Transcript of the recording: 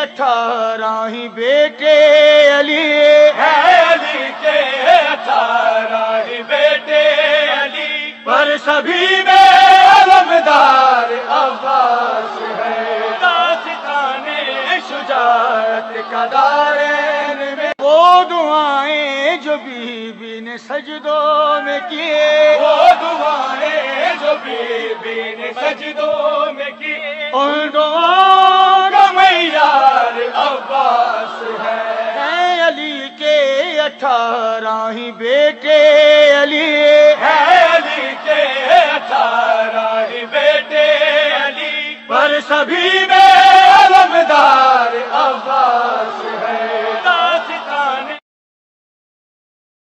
18 ہی بیٹے علی ہے، علی کے 18 ہی بیٹے علی، پر سبھی میں علمدار عباس ہے، داستان شجاعت کا دارین میں وہ دعائیں جو بی بی نے سجدوں میں کیے، وہ دعائیں جو بی بی نے سجدوں میں کی، ان دعاؤں کا معیار عباس ہے، ہے علی کے 18 ہی بیٹے علی ہے علی کے 18 ہی بیٹے علی، پر سبھی میں علمدار عباس ہے۔